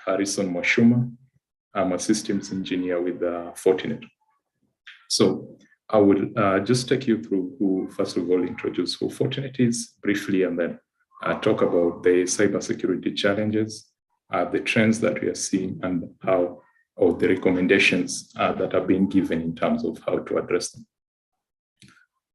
Harrison Moshuma. I'm a systems engineer with Fortinet. So I will just take you through who, first of all, introduce who Fortinet is briefly, and then talk about the cybersecurity challenges, the trends that we are seeing, and how, or the recommendations that are being given in terms of how to address them.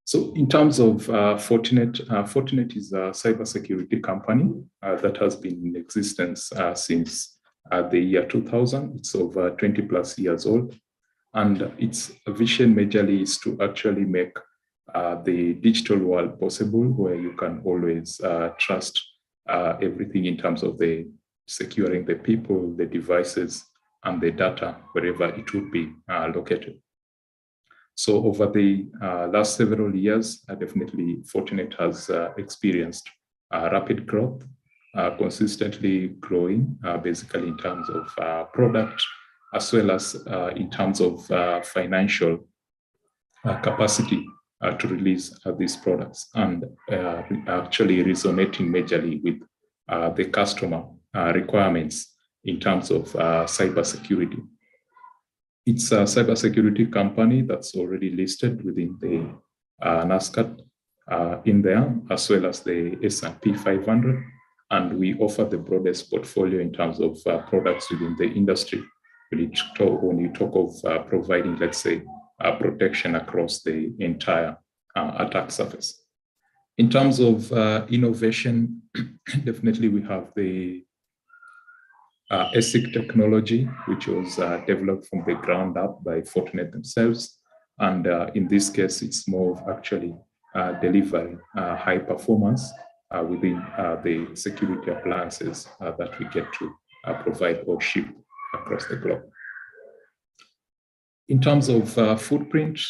So in terms of Fortinet, Fortinet is a cybersecurity company that has been in existence since the year 2000. It's over 20 plus years old. And its vision majorly is to actually make the digital world possible, where you can always trust everything in terms of the securing the people, the devices, and the data wherever it would be located. So over the last several years, definitely Fortinet has experienced rapid growth, consistently growing, basically in terms of product, as well as in terms of financial capacity to release these products, and actually resonating majorly with the customer requirements in terms of cybersecurity. It's a cybersecurity company that's already listed within the NASDAQ in there, as well as the S&P 500. And we offer the broadest portfolio in terms of products within the industry when you talk of providing, let's say, protection across the entire attack surface. In terms of innovation, definitely we have the ASIC technology, which was developed from the ground up by Fortinet themselves. And in this case, it's more of actually delivering high performance within the security appliances that we get to provide or ship across the globe. In terms of footprint,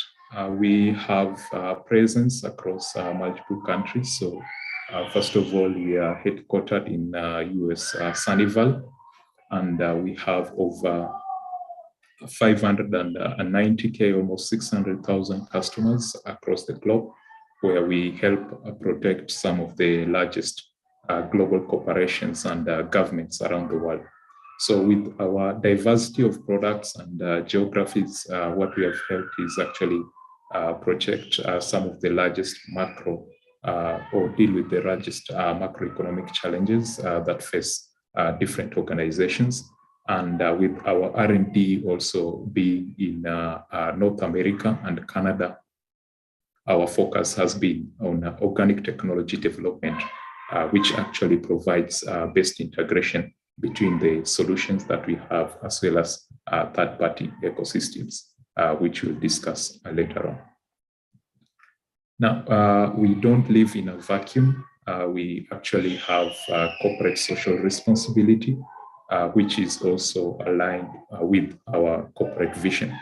we have presence across multiple countries. So first of all, we are headquartered in US Sunnyvale. And we have over 590K, almost 600,000 customers across the globe, where we help protect some of the largest global corporations and governments around the world. So with our diversity of products and geographies, what we have helped is actually protect some of the largest macro or deal with the largest macroeconomic challenges that face different organizations, and with our R&D also being in North America and Canada, our focus has been on organic technology development, which actually provides best integration between the solutions that we have, as well as third-party ecosystems, which we'll discuss later on. Now, we don't live in a vacuum. We actually have corporate social responsibility, which is also aligned with our corporate vision.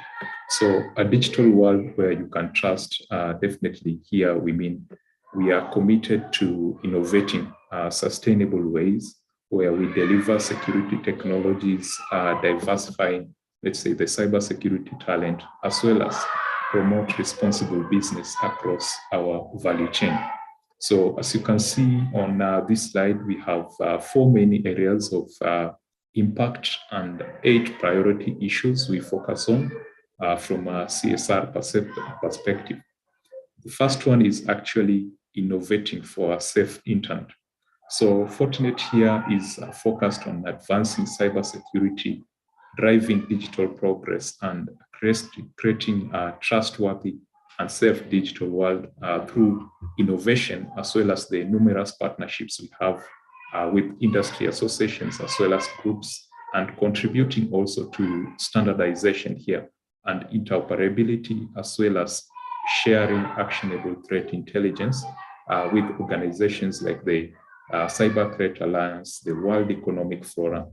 So a digital world where you can trust, definitely here we mean we are committed to innovating sustainable ways where we deliver security technologies, diversifying, let's say, the cybersecurity talent, as well as promote responsible business across our value chain. So as you can see on this slide, we have 4 main areas of impact and 8 priority issues we focus on from a CSR perspective. The first one is actually innovating for a safe internet. So Fortinet here is focused on advancing cybersecurity, driving digital progress, and creating a trustworthy and safe digital world through innovation, as well as the numerous partnerships we have with industry associations, as well as groups, and contributing also to standardization here and interoperability, as well as sharing actionable threat intelligence with organizations like the Cyber Threat Alliance, the World Economic Forum,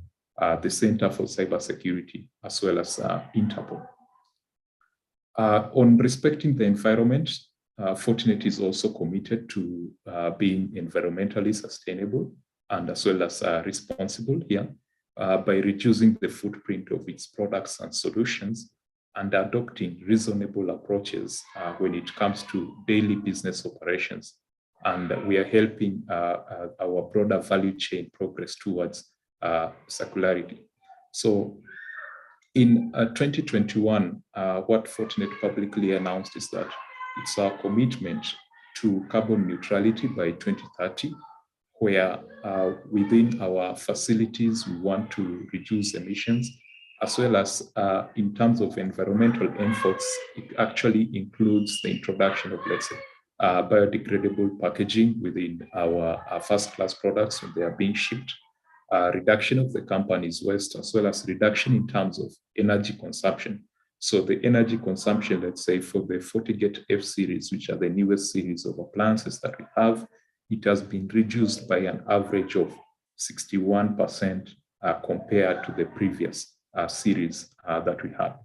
the Center for Cybersecurity, as well as Interpol. On respecting the environment, Fortinet is also committed to being environmentally sustainable and as well as responsible here by reducing the footprint of its products and solutions and adopting reasonable approaches when it comes to daily business operations. And we are helping our broader value chain progress towards circularity. So in 2021, what Fortinet publicly announced is that it's our commitment to carbon neutrality by 2030, where within our facilities, we want to reduce emissions, as well as in terms of environmental efforts, it actually includes the introduction of, let's say, biodegradable packaging within our first-class products when they are being shipped, reduction of the company's waste, as well as reduction in terms of energy consumption. So the energy consumption, let's say for the FortiGate F series, which are the newest series of appliances that we have, it has been reduced by an average of 61% compared to the previous series that we had.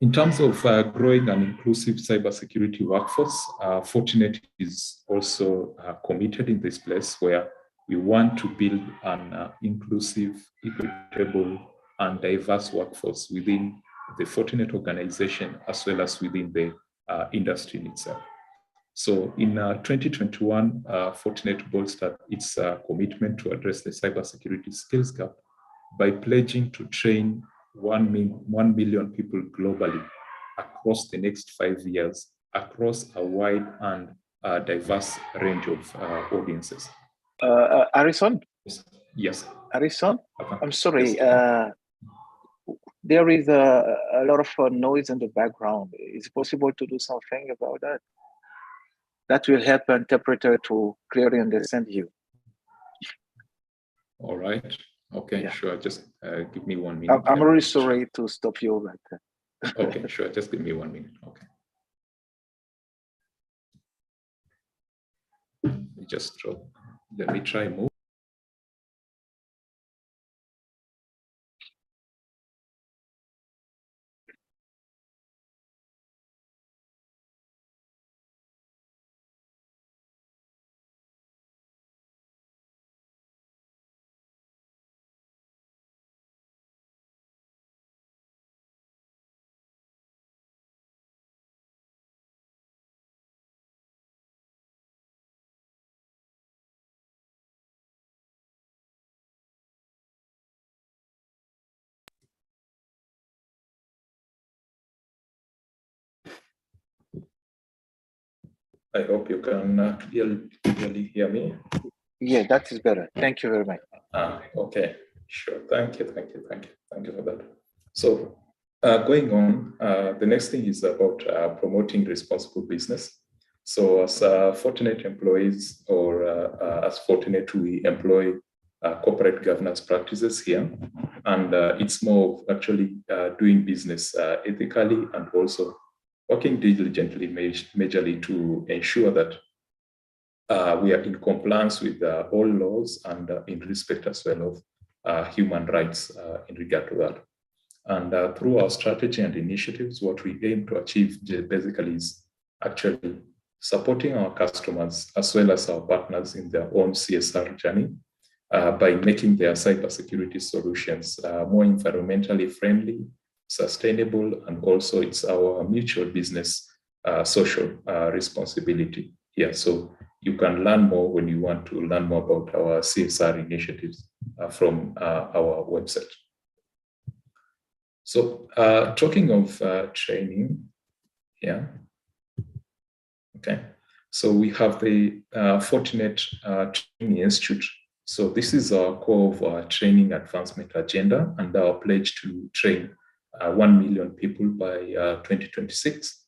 In terms of growing an inclusive cybersecurity workforce, Fortinet is also committed in this place where we want to build an inclusive, equitable, and diverse workforce within the Fortinet organization, as well as within the industry in itself. So in 2021, Fortinet bolstered its commitment to address the cybersecurity skills gap by pledging to train 1 million people globally across the next 5 years, across a wide and diverse range of audiences. Harrison? Yes. Harrison? Okay. I'm sorry. Yes. There is a lot of noise in the background. Is it possible to do something about that? That will help an interpreter to clearly understand you. All right. Okay, yeah. Sure. Just give me 1 minute. I'm really sorry to stop you. But okay, sure. Just give me 1 minute. Okay. Just drop. Let me try move. I hope you can clearly hear me. Yeah, that is better. Thank you very much. Okay, sure. Thank you for that. So going on, the next thing is about promoting responsible business. So as Fortinet employees, or as Fortinet, we employ corporate governance practices here. And it's more of actually doing business ethically and also working diligently, majorly to ensure that we are in compliance with all laws and in respect as well of human rights in regard to that. And through our strategy and initiatives, what we aim to achieve basically is actually supporting our customers as well as our partners in their own CSR journey by making their cybersecurity solutions more environmentally friendly, sustainable, and also it's our mutual business social responsibility here. So you can learn more when you want to learn more about our CSR initiatives from our website. So talking of training, yeah, okay. So we have the Fortinet Training Institute. So this is our core of our training advancement agenda and our pledge to train 1 million people by 2026.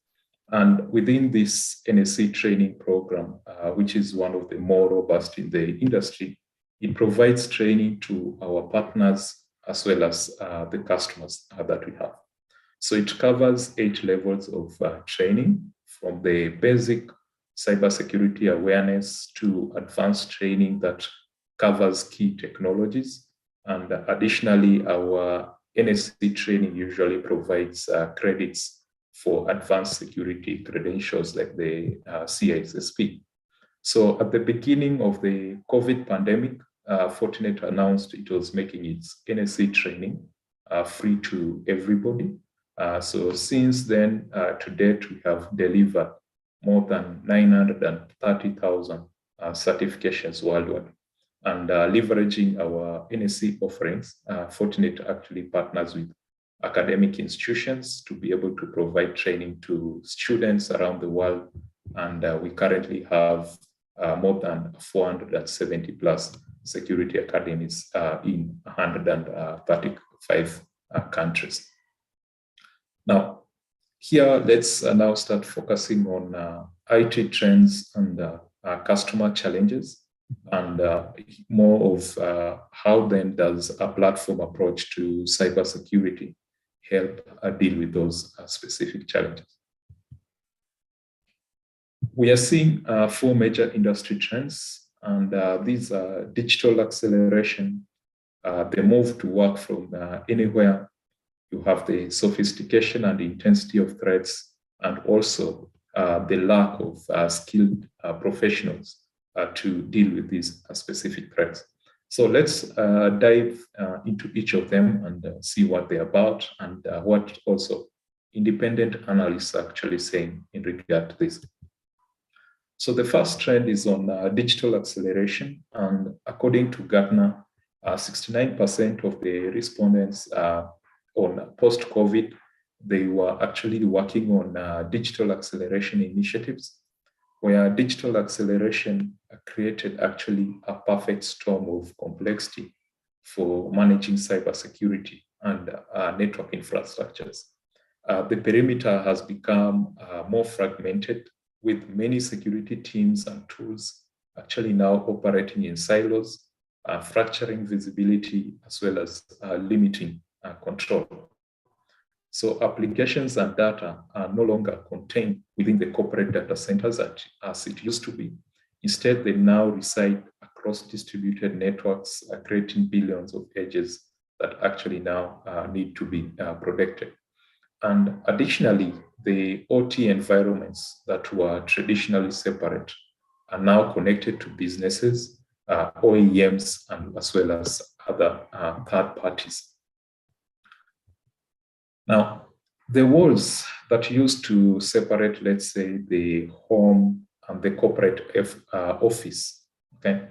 And within this NSC training program, which is one of the more robust in the industry, it provides training to our partners as well as the customers that we have. So it covers 8 levels of training, from the basic cybersecurity awareness to advanced training that covers key technologies. And additionally, our NSC training usually provides credits for advanced security credentials like the CSSP. So at the beginning of the COVID pandemic, Fortinet announced it was making its NSC training free to everybody. So since then, to date, we have delivered more than 930,000 certifications worldwide. And leveraging our NSC offerings, Fortinet actually partners with academic institutions to be able to provide training to students around the world. And we currently have more than 470 plus security academies in 135 countries. Now, here, let's now start focusing on IT trends and customer challenges, and more of how then does a platform approach to cybersecurity help deal with those specific challenges. We are seeing 4 major industry trends, and these are digital acceleration, the move to work from anywhere. You have the sophistication and the intensity of threats, and also the lack of skilled professionals to deal with these specific threats. So let's dive into each of them and see what they're about and what also independent analysts are actually saying in regard to this. So the first trend is on digital acceleration, and according to Gartner, 69% of the respondents on post-COVID, they were actually working on digital acceleration initiatives, where digital acceleration created actually a perfect storm of complexity for managing cybersecurity and network infrastructures. The perimeter has become more fragmented, with many security teams and tools actually now operating in silos, fracturing visibility as well as limiting control. So applications and data are no longer contained within the corporate data centers as it used to be. Instead, they now reside across distributed networks, creating billions of edges that actually now need to be protected. And additionally, the OT environments that were traditionally separate are now connected to businesses, OEMs, and as well as other third parties. Now, the walls that used to separate, let's say, the home and the corporate office, okay,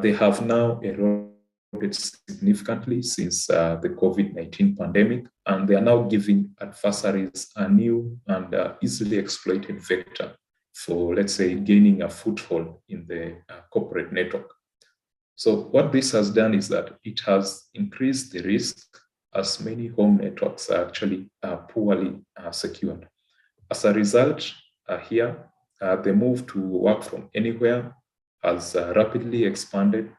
they have now eroded significantly since the COVID-19 pandemic, and they are now giving adversaries a new and easily exploited vector for, let's say, gaining a foothold in the corporate network. So what this has done is that it has increased the risk, as many home networks are actually poorly secured. As a result, here, the move to work from anywhere has rapidly expanded.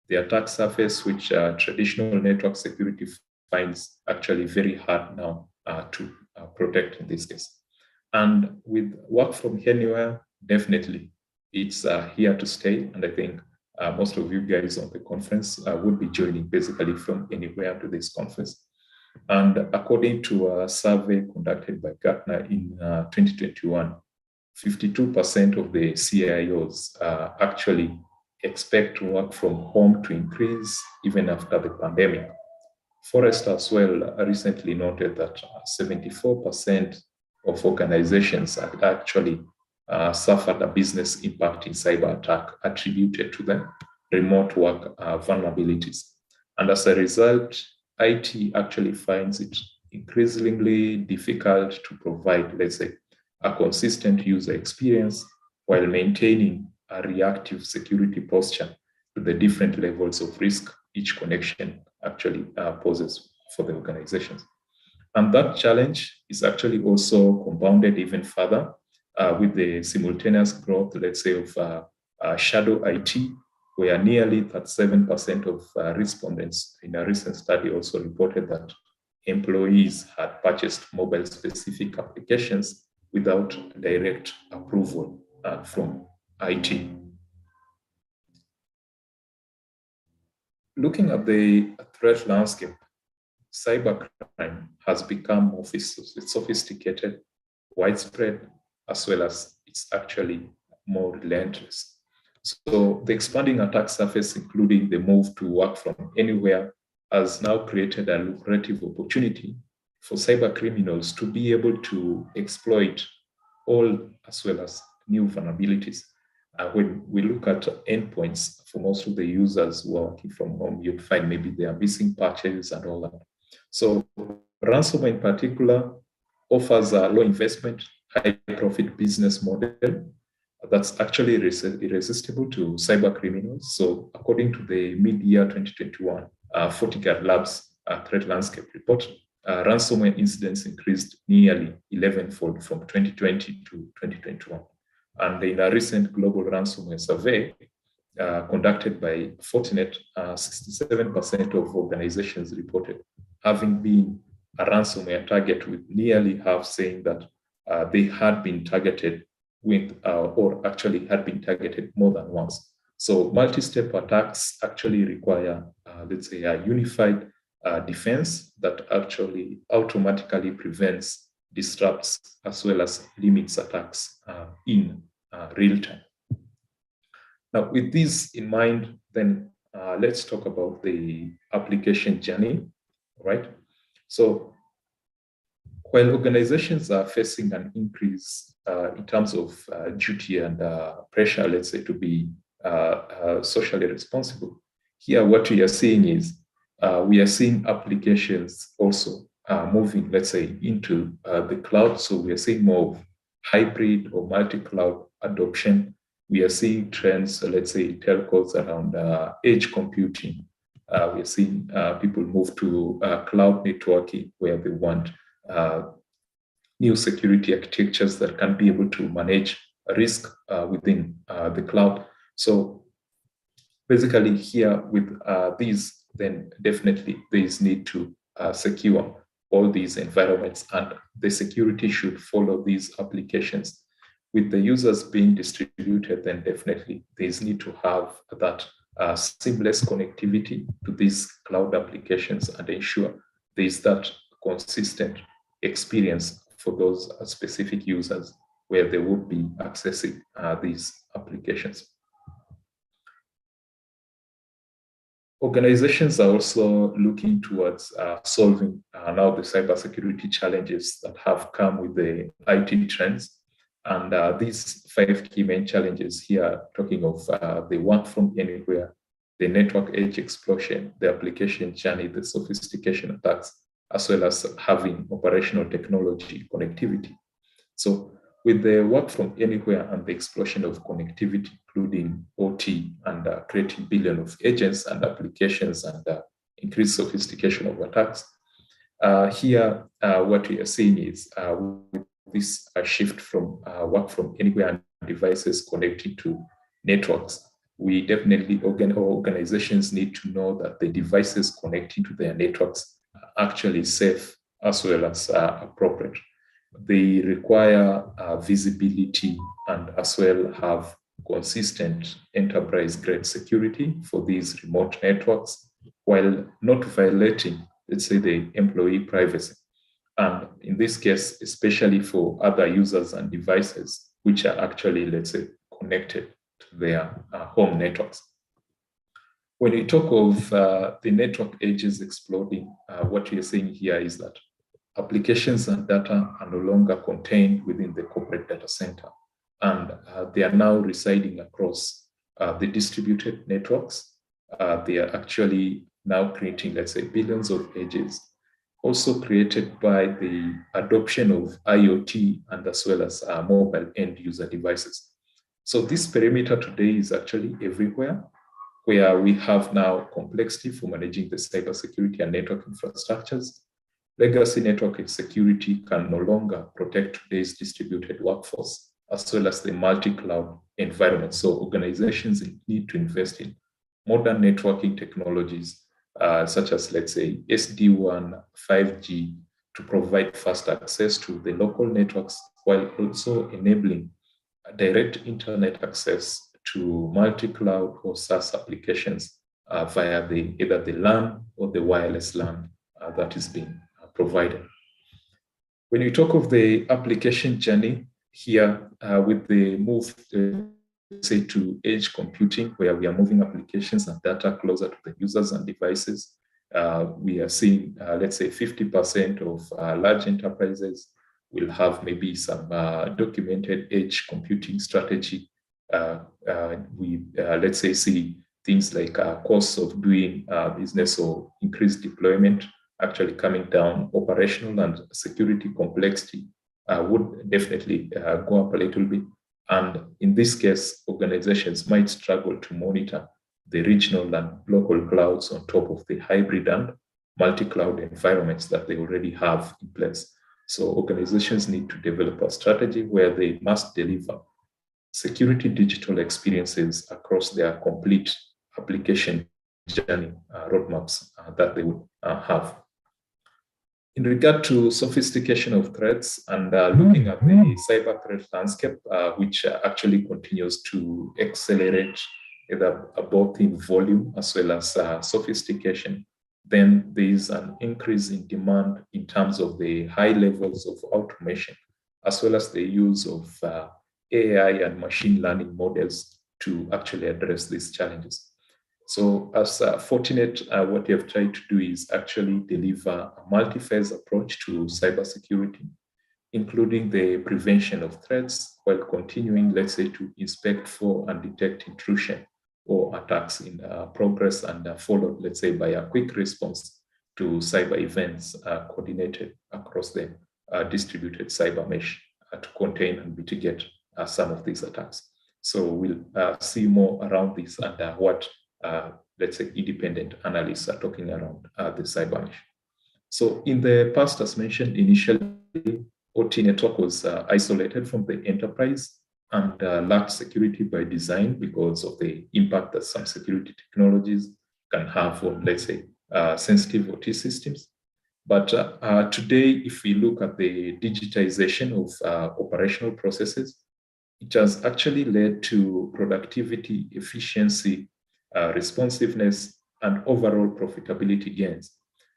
The attack surface, which traditional network security finds actually very hard now to protect in this case. And with work from anywhere, definitely it's here to stay. And I think most of you guys on the conference would be joining basically from anywhere to this conference. And according to a survey conducted by Gartner in 2021, 52% of the CIOs actually expect to work from home to increase even after the pandemic. Forrester as well recently noted that 74% of organizations had actually suffered a business impact in cyber attack attributed to the remote work vulnerabilities. And as a result, IT actually finds it increasingly difficult to provide, let's say, a consistent user experience while maintaining a reactive security posture to the different levels of risk each connection actually poses for the organizations. And that challenge is actually also compounded even further with the simultaneous growth, let's say, of shadow IT, where nearly 37% of respondents in a recent study also reported that employees had purchased mobile-specific applications without direct approval from IT. Looking at the threat landscape, cybercrime has become more sophisticated, widespread, as well as it's actually more relentless. So the expanding attack surface, including the move to work from anywhere, has now created a lucrative opportunity for cyber criminals to be able to exploit all as well as new vulnerabilities. when we look at endpoints for most of the users who are working from home, you'd find maybe they are missing patches and all that. So ransomware in particular offers a low investment, high profit business model that's actually irresistible to cyber criminals. So according to the mid-year 2021 Fortinet Labs threat landscape report, ransomware incidents increased nearly 11-fold from 2020 to 2021. And in a recent global ransomware survey conducted by Fortinet, 67% of organizations reported having been a ransomware target, with nearly half saying that they had been targeted with, or actually had been targeted more than once. So multi-step attacks actually require, let's say, a unified defense that actually automatically prevents, disrupts, as well as limits attacks in real time. Now, with this in mind, then let's talk about the application journey, right? So while organizations are facing an increase in terms of duty and pressure, let's say, to be socially responsible, here what we are seeing is we are seeing applications also moving, let's say, into the cloud. So we are seeing more of hybrid or multi-cloud adoption. We are seeing trends, let's say, telcos around edge computing. We are seeing people move to cloud networking, where they want new security architectures that can be able to manage risk within the cloud. So basically here with these, then definitely there is need to secure all these environments, and the security should follow these applications. With the users being distributed, then definitely there is need to have that seamless connectivity to these cloud applications and ensure there is that consistent experience for those specific users where they would be accessing these applications. Organizations are also looking towards solving now the cybersecurity challenges that have come with the IT trends. And these 5 key main challenges here, talking of the work from anywhere, the network edge explosion, the application journey, the sophistication attacks, as well as having operational technology connectivity. So with the work from anywhere and the explosion of connectivity, including OT and creating billions of agents and applications and increased sophistication of attacks, here what we are seeing is with this shift from work from anywhere and devices connected to networks, we definitely, organizations need to know that the devices connecting to their networks are actually safe as well as appropriate. They require visibility and as well have consistent enterprise-grade security for these remote networks, while not violating, let's say, the employee privacy. And in this case, especially for other users and devices, which are actually, let's say, connected to their home networks. When we talk of the network edges exploding, what we are saying here is that applications and data are no longer contained within the corporate data center, and they are now residing across the distributed networks. They are actually now creating, let's say, billions of edges, also created by the adoption of IoT and as well as mobile end user devices. So this perimeter today is actually everywhere, where we have now complexity for managing the cybersecurity and network infrastructures. Legacy network security can no longer protect today's distributed workforce, as well as the multi-cloud environment. So organizations need to invest in modern networking technologies, such as, let's say, SD-WAN, 5G, to provide fast access to the local networks, while also enabling direct internet access to multi-cloud or SaaS applications via either the LAN or the wireless LAN that is being provided. When you talk of the application journey here, with the move, say, to edge computing, where we are moving applications and data closer to the users and devices, we are seeing, let's say, 50% of large enterprises will have maybe some documented edge computing strategy we let's say see things like costs of doing business or increased deployment actually coming down, operational and security complexity would definitely go up a little bit. And in this case, organizations might struggle to monitor the regional and local clouds on top of the hybrid and multi-cloud environments that they already have in place. So organizations need to develop a strategy where they must deliver security digital experiences across their complete application journey roadmaps that they would have. In regard to sophistication of threats and looking at the cyber threat landscape, which actually continues to accelerate either both in volume as well as sophistication, then there is an increase in demand in terms of the high levels of automation, as well as the use of AI and machine learning models to actually address these challenges. So as Fortinet, what we have tried to do is actually deliver a multi-phase approach to cybersecurity, including the prevention of threats while continuing, let's say, to inspect for and detect intrusion or attacks in progress and followed, let's say, by a quick response to cyber events coordinated across the distributed cyber mesh to contain and mitigate some of these attacks. So we'll see more around this and what let's say independent analysts are talking around the cyber mesh. So in the past, as mentioned, initially, OT network was isolated from the enterprise and lacked security by design because of the impact that some security technologies can have on, let's say, sensitive OT systems. But today, if we look at the digitization of operational processes, it has actually led to productivity, efficiency, responsiveness, and overall profitability gains.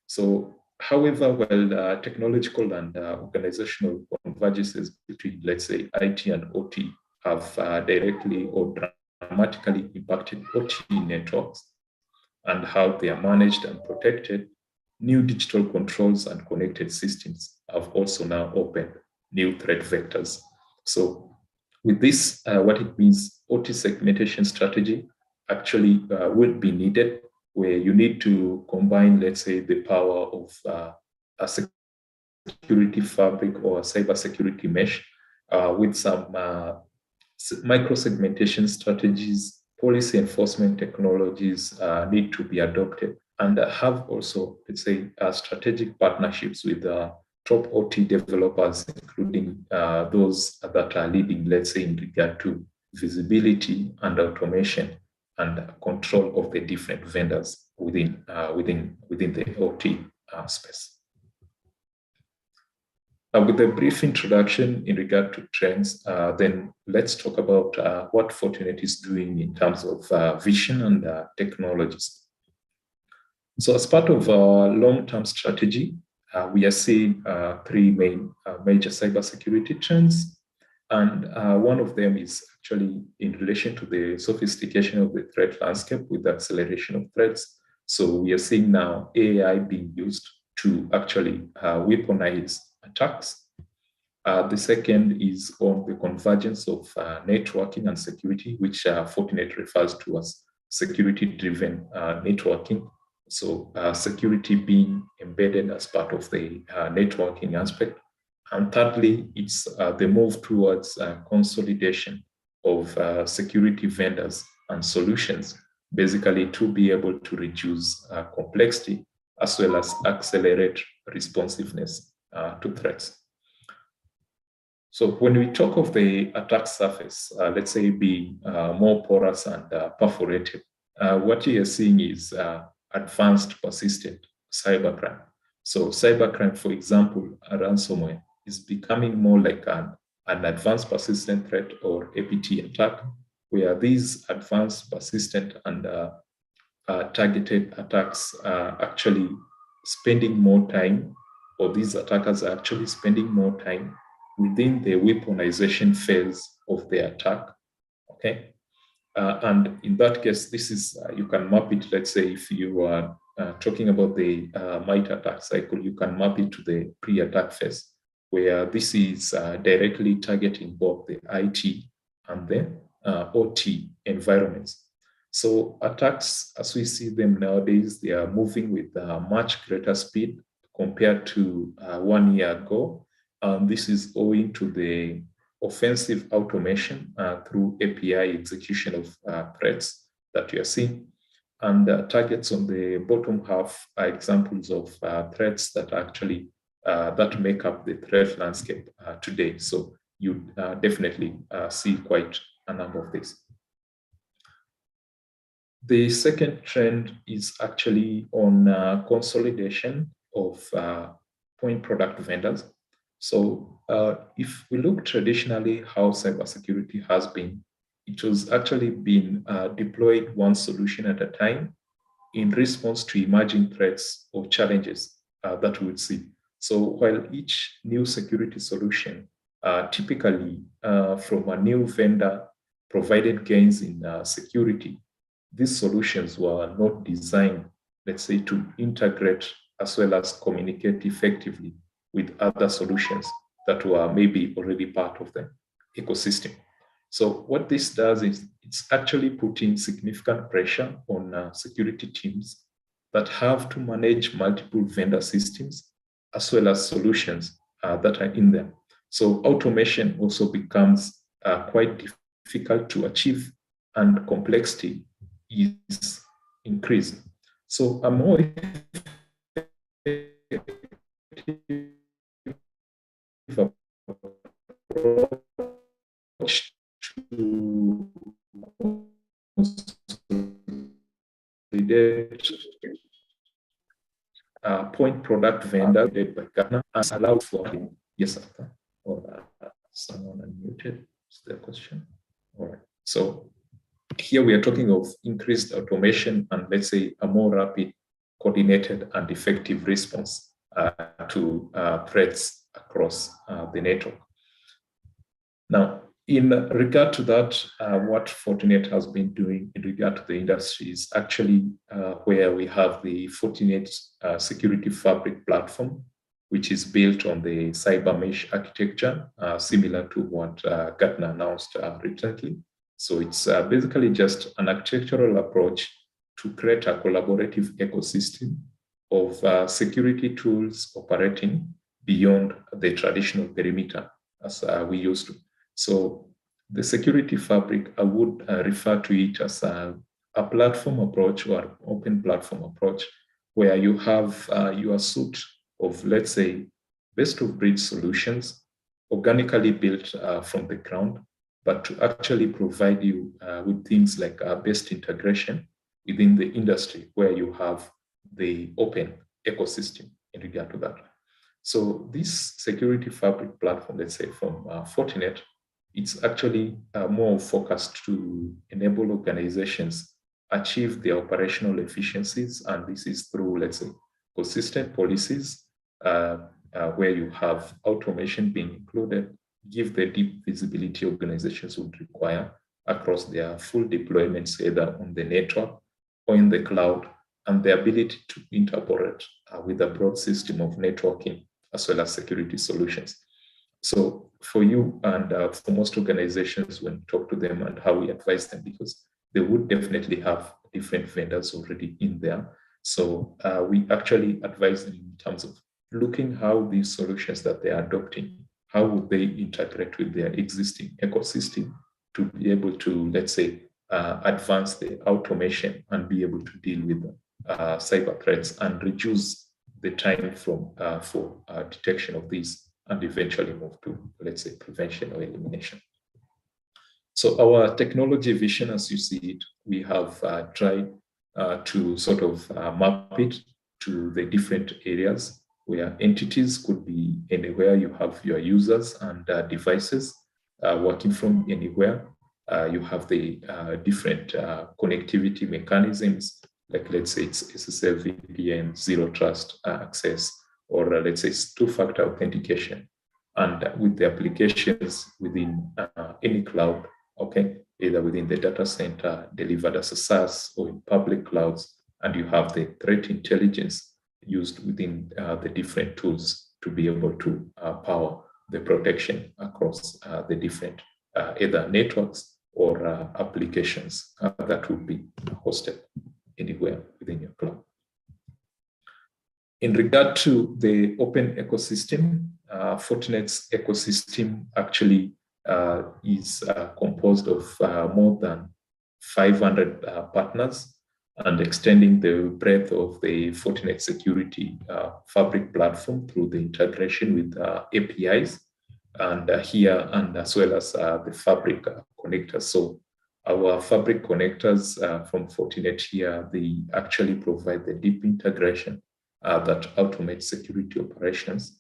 So, however, while technological and organizational convergences between, let's say, IT and OT have directly or dramatically impacted OT networks and how they are managed and protected, new digital controls and connected systems have also now opened new threat vectors. So with this, what it means, OT segmentation strategy actually will be needed, where you need to combine, let's say, the power of a security fabric or a cybersecurity mesh with some micro-segmentation strategies, policy enforcement technologies need to be adopted, and have also, let's say, strategic partnerships with top OT developers, including those that are leading, let's say, in regard to visibility and automation and control of the different vendors within the OT space. With a brief introduction in regard to trends, then let's talk about what Fortinet is doing in terms of vision and technologies. So as part of our long-term strategy, we are seeing three major cybersecurity trends. And one of them is actually in relation to the sophistication of the threat landscape with the acceleration of threats. So we are seeing now AI being used to actually weaponize attacks. The second is on the convergence of networking and security, which Fortinet refers to as security-driven networking. So security being embedded as part of the networking aspect. And thirdly, it's the move towards consolidation of security vendors and solutions, basically to be able to reduce complexity as well as accelerate responsiveness to threats. So when we talk of the attack surface, let's say being more porous and perforated, what you are seeing is advanced persistent cybercrime. So cybercrime, for example, a ransomware is becoming more like an advanced persistent threat or APT attack, where these advanced persistent and targeted attacks are actually spending more time, or these attackers are actually spending more time within the weaponization phase of the attack, okay? And in that case, this is, you can map it, let's say, if you are talking about the MITRE attack cycle, you can map it to the pre-attack phase, where this is directly targeting both the IT and the OT environments. So attacks, as we see them nowadays, they are moving with much greater speed compared to 1 year ago. This is owing to the offensive automation through API execution of threats that we are seeing. And targets on the bottom half are examples of threats that actually that make up the threat landscape today. So you definitely see quite a number of these. The second trend is actually on consolidation of point product vendors. So if we look traditionally how cybersecurity has been, it was actually been deployed one solution at a time in response to emerging threats or challenges that we would see. So while each new security solution typically from a new vendor provided gains in security, these solutions were not designed, let's say, to integrate as well as communicate effectively with other solutions that were maybe already part of the ecosystem. So what this does is it's actually putting significant pressure on security teams that have to manage multiple vendor systems as well as solutions that are in them. So automation also becomes quite difficult to achieve, and complexity is increasing. So a more approach to consolidate point product vendor by Gartner has allowed for him. Yes, or someone unmuted. Is there a question? All right. So here we are talking of increased automation and, let's say, a more rapid, coordinated, and effective response to threats across the network. Now, in regard to that, what Fortinet has been doing in regard to the industry is actually where we have the Fortinet Security Fabric platform, which is built on the cyber mesh architecture, similar to what Gartner announced recently. So it's basically just an architectural approach to create a collaborative ecosystem of security tools operating beyond the traditional perimeter as we used to. So the security fabric, I would refer to it as a platform approach or an open platform approach, where you have your suite of, let's say, best of breed solutions organically built from the ground, but to actually provide you with things like best integration within the industry, where you have the open ecosystem in regard to that. So this security fabric platform, let's say from Fortinet, it's actually more focused to enable organizations achieve their operational efficiencies. And this is through, let's say, consistent policies where you have automation being included, give the deep visibility organizations would require across their full deployments, either on the network or in the cloud, and the ability to interoperate with a broad system of networking as well as security solutions. So for you and for most organizations, when we talk to them and how we advise them, because they would definitely have different vendors already in there. So we actually advise them in terms of looking how these solutions that they are adopting, how would they integrate with their existing ecosystem to be able to, let's say, advance the automation and be able to deal with cyber threats and reduce the time from for detection of these and eventually move to, let's say, prevention or elimination. So our technology vision, as you see it, we have tried to sort of map it to the different areas where entities could be anywhere. You have your users and devices working from anywhere. You have the different connectivity mechanisms, like let's say it's SSL, VPN, zero trust access, or let's say it's two-factor authentication. And with the applications within any cloud, okay, either within the data center, delivered as a SaaS, or in public clouds, and you have the threat intelligence used within the different tools to be able to power the protection across the different either networks or applications that would be hosted anywhere within your cloud. In regard to the open ecosystem, Fortinet's ecosystem actually is composed of more than 500 partners, and extending the breadth of the Fortinet security fabric platform through the integration with APIs, and here, and as well as the fabric connectors. So our fabric connectors from Fortinet here, they actually provide the deep integration that automates security operations,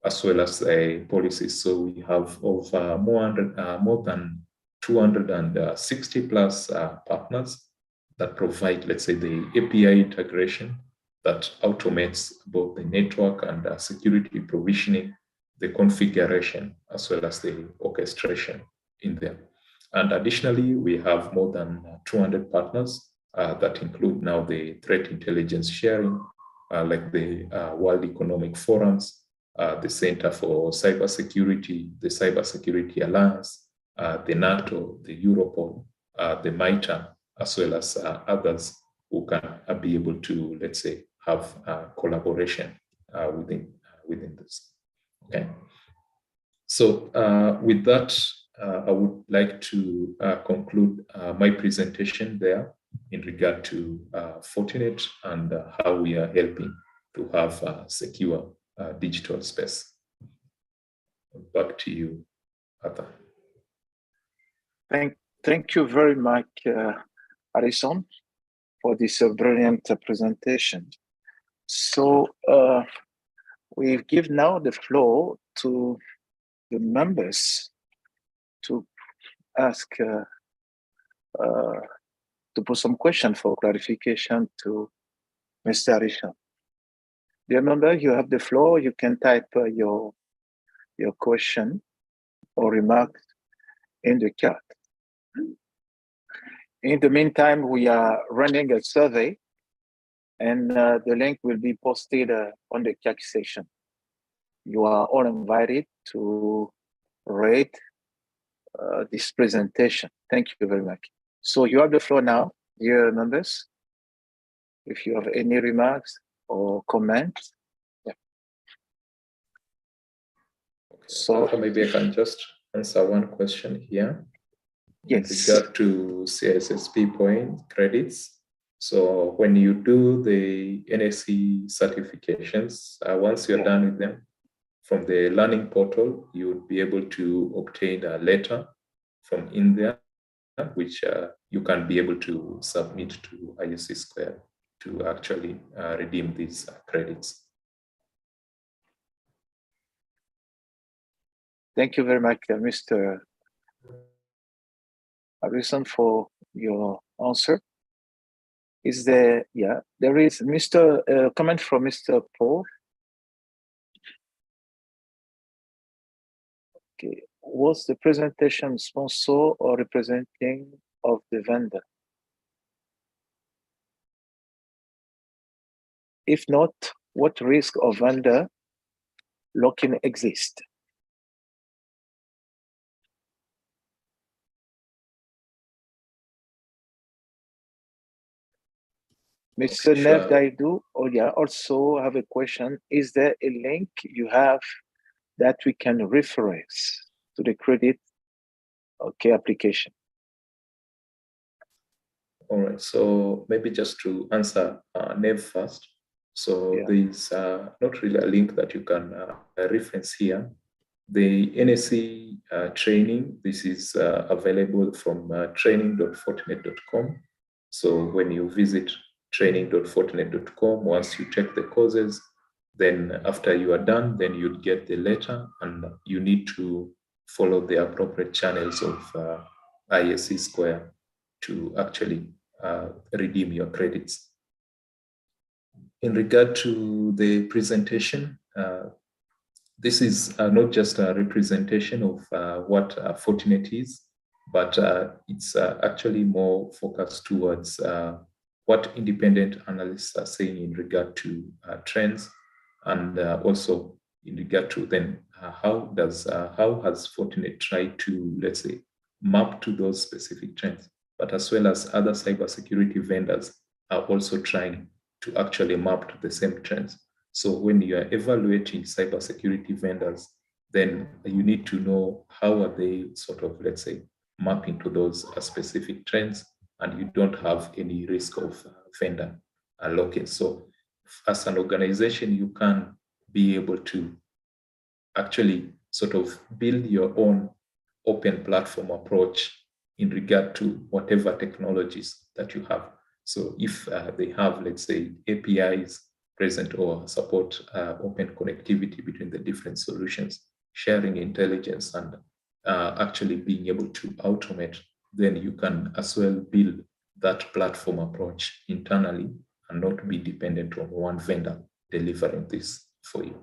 as well as policies. So we have over more than 260 plus partners that provide, let's say, the API integration that automates both the network and security provisioning, the configuration, as well as the orchestration in there. And additionally, we have more than 200 partners that include now the threat intelligence sharing, like the World Economic Forums, the Center for Cybersecurity, the Cybersecurity Alliance, the NATO, the Europol, the MITRE, as well as others who can be able to, let's say, have collaboration within this. Okay. So with that, I would like to conclude my presentation there in regard to Fortinet and how we are helping to have a secure digital space. Back to you, Arthur. Thank you very much, Harrison, for this brilliant presentation. So we give now the floor to the members to ask, to put some question for clarification to Mr. Harrison. Remember, you have the floor. You can type your question or remark in the chat. In the meantime, we are running a survey, and the link will be posted on the chat session. You are all invited to rate this presentation. Thank you very much. So you have the floor now, dear members. If you have any remarks or comments. Yeah. Okay. So maybe I can just answer one question here. Yes. With regard to CSSP point credits. So when you do the NSE certifications, once you're done with them, from the learning portal, you would be able to obtain a letter from India, which you can be able to submit to ISC Square to actually redeem these credits. Thank you very much, Mr. Harrison, for your answer. Is there, there is Mr. Comment from Mr. Paul. Okay, was the presentation sponsor or representing of the vendor? If not, what risk of vendor lock-in exists? Mr. Nev Daidu, also have a question. Is there a link you have that we can reference to the credit application? All right, so maybe just to answer Nev first. So there's not really a link that you can reference here. The NSE training, this is available from training.fortinet.com. So when you visit training.fortinet.com, once you take the courses, then after you are done, then you'd get the letter, and you need to follow the appropriate channels of ISC Square to actually redeem your credits. In regard to the presentation, this is not just a representation of what Fortinet is, but it's actually more focused towards what independent analysts are saying in regard to trends, and also in regard to then how has Fortinet tried to, let's say, map to those specific trends, but as well as other cybersecurity vendors are also trying to actually map to the same trends. So when you are evaluating cybersecurity vendors, then you need to know how are they sort of, let's say, mapping to those specific trends, and you don't have any risk of vendor lock-in. So as an organization, you can be able to actually sort of build your own open platform approach in regard to whatever technologies that you have. So if they have, let's say, APIs present or support open connectivity between the different solutions, sharing intelligence and actually being able to automate, then you can as well build that platform approach internally and not be dependent on one vendor delivering this for you.